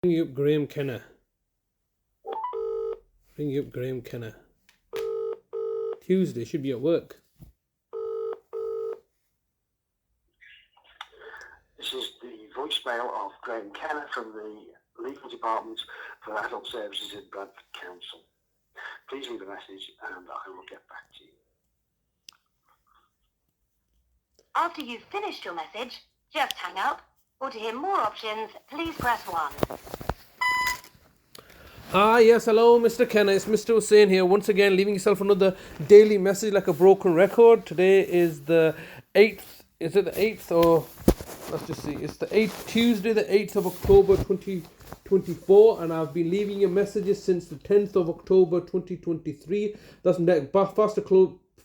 Ring you up, Graeme Kenna. Ring you up, Graeme Kenna. Tuesday, should be at work. This is the voicemail of Graeme Kenna from the Legal Department for Adult Services in Bradford Council. Please leave a message and I will get back to you. After you've finished your message, just hang up. Or to hear more options, please press 1. Yes, hello, Mr. Kenna. It's Mr. Hussain here, once again, leaving yourself another daily message like a broken record. Today is the 8th. Is it the 8th or... Let's just see. It's the 8th, Tuesday, the 8th of October, 2024. And I've been leaving you messages since the 10th of October, 2023. That's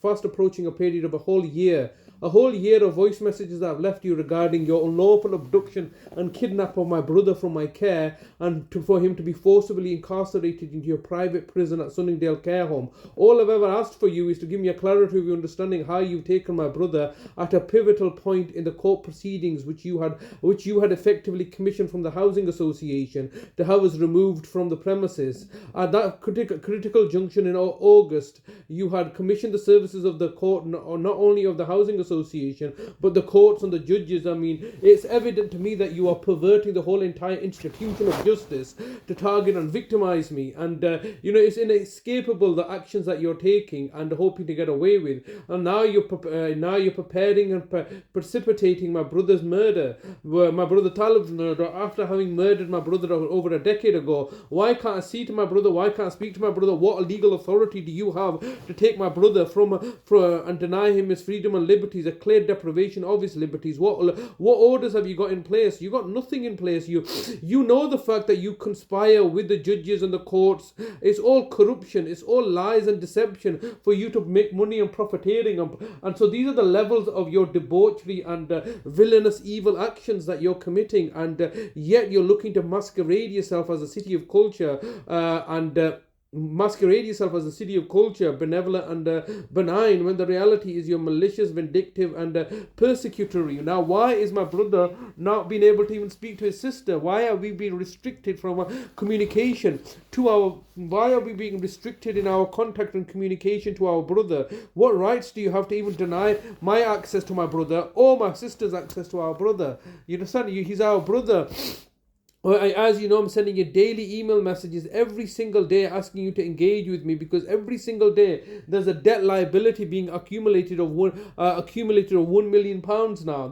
fast approaching a period of a whole year. A whole year of voice messages that I've left you regarding your unlawful abduction and kidnap of my brother from my care and for him to be forcibly incarcerated into your private prison at Sunningdale Care Home. All I've ever asked for you is to give me a clarity of your understanding how you've taken my brother at a pivotal point in the court proceedings which you had effectively commissioned from the Housing Association to have us removed from the premises. At that critical junction in August, you had commissioned the services of the court, not only of the Housing Association, but the courts and the judges. I mean, it's evident to me that you are perverting the whole entire institution of justice to target and victimize me. And, it's inescapable the actions that you're taking and hoping to get away with. And now you're preparing and precipitating my brother's murder, my brother Talib's murder, after having murdered my brother over a decade ago. Why can't I see to my brother? Why can't I speak to my brother? What legal authority do you have to take my brother and deny him his freedom and liberties, a clear deprivation of his liberties? What orders have you got in place? You got nothing in place. You know the fact that you conspire with the judges and the courts. It's all corruption. It's all lies and deception for you to make money and profiteering. And so these are the levels of your debauchery and villainous evil actions that you're committing. And yet you're looking to masquerade yourself as a city of culture masquerade yourself as a city of culture, benevolent and benign, when the reality is you're malicious, vindictive and persecutory. Now, why is my brother not being able to even speak to his sister? Why are we being restricted from communication why are we being restricted in our contact and communication to our brother? What rights do you have to even deny my access to my brother or my sister's access to our brother? You understand? He's our brother. Well, as you know, I'm sending you daily email messages every single day asking you to engage with me, because every single day there's a debt liability being accumulated of £1 million now.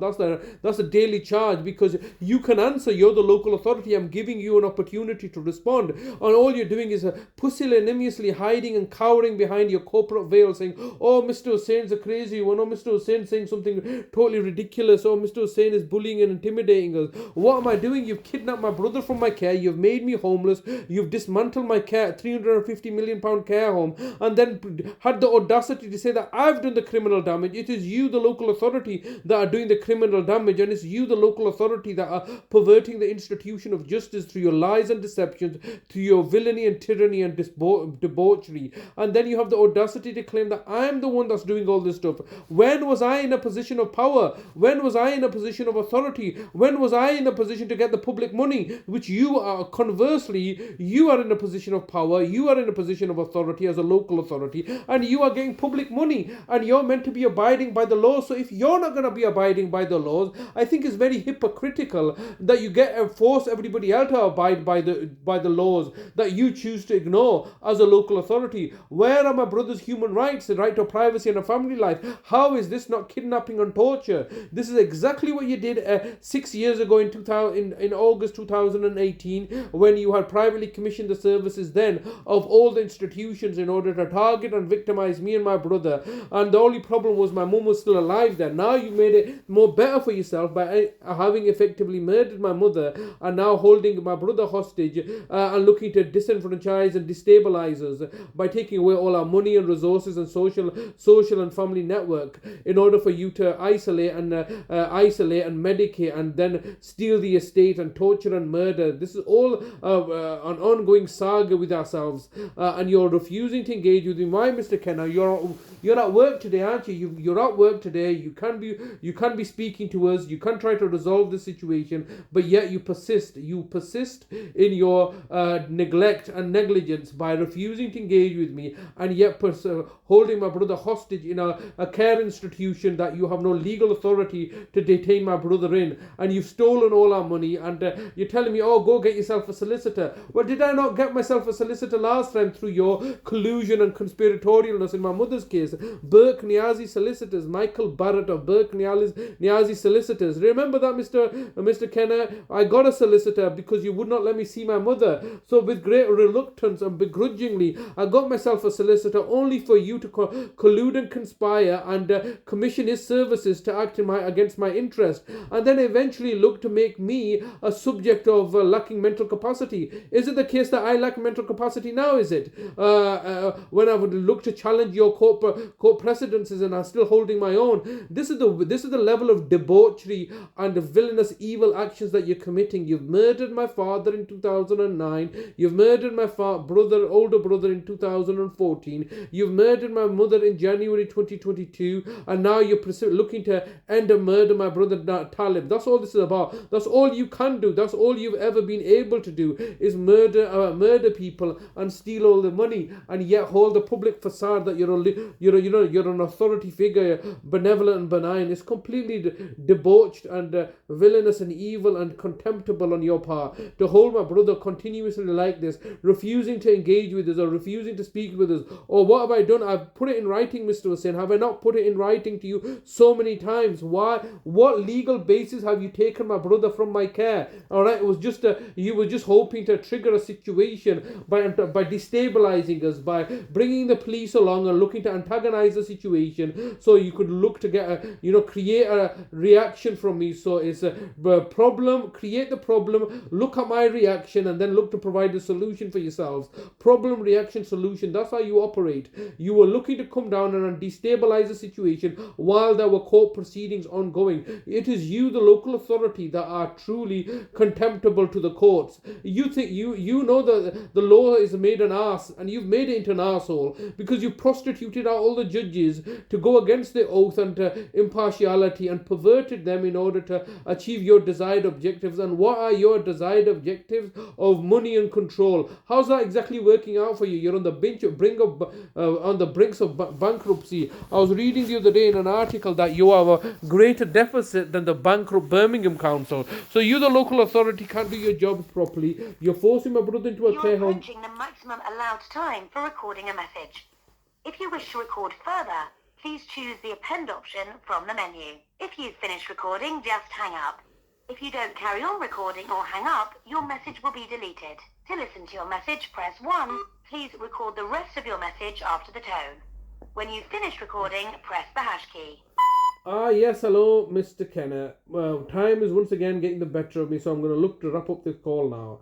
That's a daily charge, because you can answer. You're the local authority. I'm giving you an opportunity to respond, and all you're doing is pusillanimously hiding and cowering behind your corporate veil, saying, "Oh, Mr. Hussain's a crazy one. Oh, Mr. Hussain's saying something totally ridiculous. Oh, Mr. Hussain is bullying and intimidating us." What am I doing? You've kidnapped my brother from my care. You've made me homeless. You've dismantled my care, £350 million care home, and then had the audacity to say that I've done the criminal damage. It is you, the local authority, that are doing the criminal damage, and it's you, the local authority, that are perverting the institution of justice through your lies and deceptions, through your villainy and tyranny and debauchery. And then you have the audacity to claim that I'm the one that's doing all this stuff. When was I in a position of power? When was I in a position of authority? When was I in a position to get the public money? Which you are, conversely, you are in a position of power, you are in a position of authority as a local authority, and you are getting public money, and you're meant to be abiding by the law. So if you're not going to be abiding by the laws, I think it's very hypocritical that you force everybody else to abide by the laws that you choose to ignore as a local authority. Where are my brother's human rights, the right to privacy and a family life? How is this not kidnapping and torture? This is exactly what you did 6 years ago in August 2018, when you had privately commissioned the services then of all the institutions in order to target and victimize me and my brother. And the only problem was my mum was still alive then. Now you made it more better for yourself by having effectively murdered my mother and now holding my brother hostage and looking to disenfranchise and destabilize us by taking away all our money and resources and social and family network in order for you to isolate and medicate and then steal the estate and torture and murder. This is all an ongoing saga with ourselves, and you're refusing to engage with me. Why, Mr. Kenna? you're at work today, aren't you? You're at work today. You can be speaking to us. You can try to resolve the situation, but yet you persist. You persist in your neglect and negligence by refusing to engage with me, and yet holding my brother hostage in a care institution that you have no legal authority to detain my brother in, and you've stolen all our money, and you're telling me, oh, go get yourself a solicitor. Well, did I not get myself a solicitor last time through your collusion and conspiratorialness in my mother's case? Burke Niazi Solicitors, Michael Barrett of Burke Niazi Solicitors. Remember that, Mr. Kenna? I got a solicitor because you would not let me see my mother. So with great reluctance and begrudgingly, I got myself a solicitor only for you to collude and conspire and commission his services to act against my interest, and then eventually look to make me a subject of lacking mental capacity. Is it the case that I lack mental capacity now, is it? When I would look to challenge your court precedences and I'm still holding my own. This is the level of debauchery and villainous evil actions that you're committing. You've murdered my father in 2009. You've murdered my older brother in 2014. You've murdered my mother in January 2022, and now you're looking to end and murder my brother Talib. That's all this is about. That's all you can do. That's all you've ever been able to do, is murder people and steal all the money, and yet hold the public facade that you're an authority figure, benevolent and benign. It's completely debauched and villainous and evil and contemptible on your part to hold my brother continuously like this, refusing to engage with us or refusing to speak with us. Or what have I done? I've put it in writing, Mr. Hussain. Have I not put it in writing to you so many times? Why? What legal basis have you taken my brother from my care? All right, it was just you were just hoping to trigger a situation by destabilizing us, by bringing the police along and looking to antagonize the situation, so you could look to get create a reaction from me. So it's a problem, create the problem, look at my reaction, and then look to provide a solution for yourselves. Problem, reaction, solution. That's how you operate. You were looking to come down and destabilize the situation while there were court proceedings ongoing. It is you, the local authority, that are truly contemptible to the courts. You think you know that the law is made an arse, and you've made it into an arsehole because you prostituted out all the judges to go against the oath and impartiality, and perverted them in order to achieve your desired objectives. And what are your desired objectives? Of money and control. How's that exactly working out for you? You're on the brinks of bankruptcy. I was reading the other day in an article that you have a greater deficit than the bankrupt Birmingham Council. So you, the local authority, can't do your job properly. You're forcing my brother into a care home. You're approaching the maximum allowed time for recording a message. If you wish to record further, please choose the append option from the menu. If you've finished recording, just hang up. If you don't carry on recording or hang up, your message will be deleted. To listen to your message, press 1. Please record the rest of your message after the tone. When you've finished recording, press the hash key. Yes, hello, Mr. Kenna. Well, time is once again getting the better of me, so I'm going to look to wrap up this call now.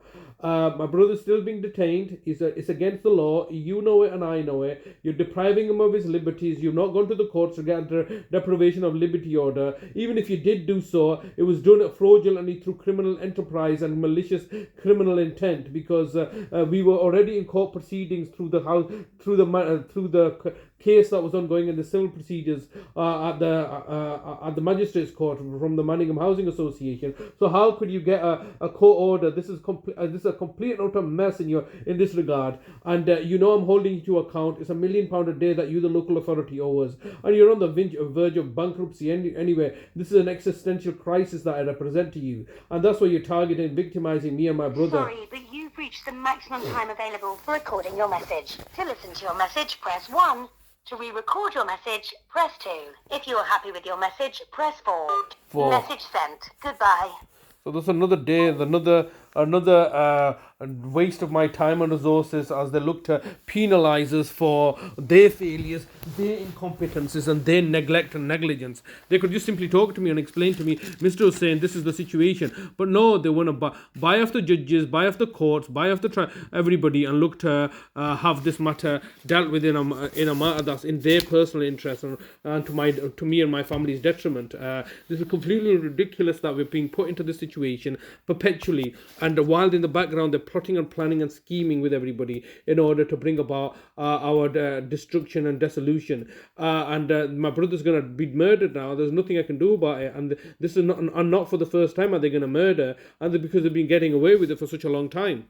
My brother's still being detained. It's against the law. You know it and I know it. You're depriving him of his liberties. You've not gone to the courts to get a deprivation of liberty order. Even if you did do so, it was done fraudulently through criminal enterprise and malicious criminal intent, because we were already in court proceedings through the case that was ongoing in the civil procedures at the magistrates court from the Manningham Housing Association. So how could you get a court order? This is a complete and utter mess in this regard. And I'm holding you to account. It's £1 million a day that you, the local authority, owe us, and you're on the verge of bankruptcy anyway. This is an existential crisis that I represent to you, and that's why you're targeting, victimizing me and my brother. Sorry, but you've reached the maximum time available for recording your message. To listen to your message, press 1. To re-record your message, press 2. If you are happy with your message, press 4. Message sent. Goodbye. So that's another day, another waste of my time and resources as they look to penalise us for their failures, their incompetences and their neglect and negligence. They could just simply talk to me and explain to me, Mr. Hussain, this is the situation. But no, they want to buy off the judges, buy off the courts, buy off everybody, and look to have this matter dealt with in a matter that's in their personal interest and to me and my family's detriment. This is completely ridiculous that we're being put into this situation perpetually. and while in the background they're plotting and planning and scheming with everybody in order to bring about our destruction and dissolution. And my brother's going to be murdered now. There's nothing I can do about it. And this is not for the first time are they going to murder, and because they've been getting away with it for such a long time.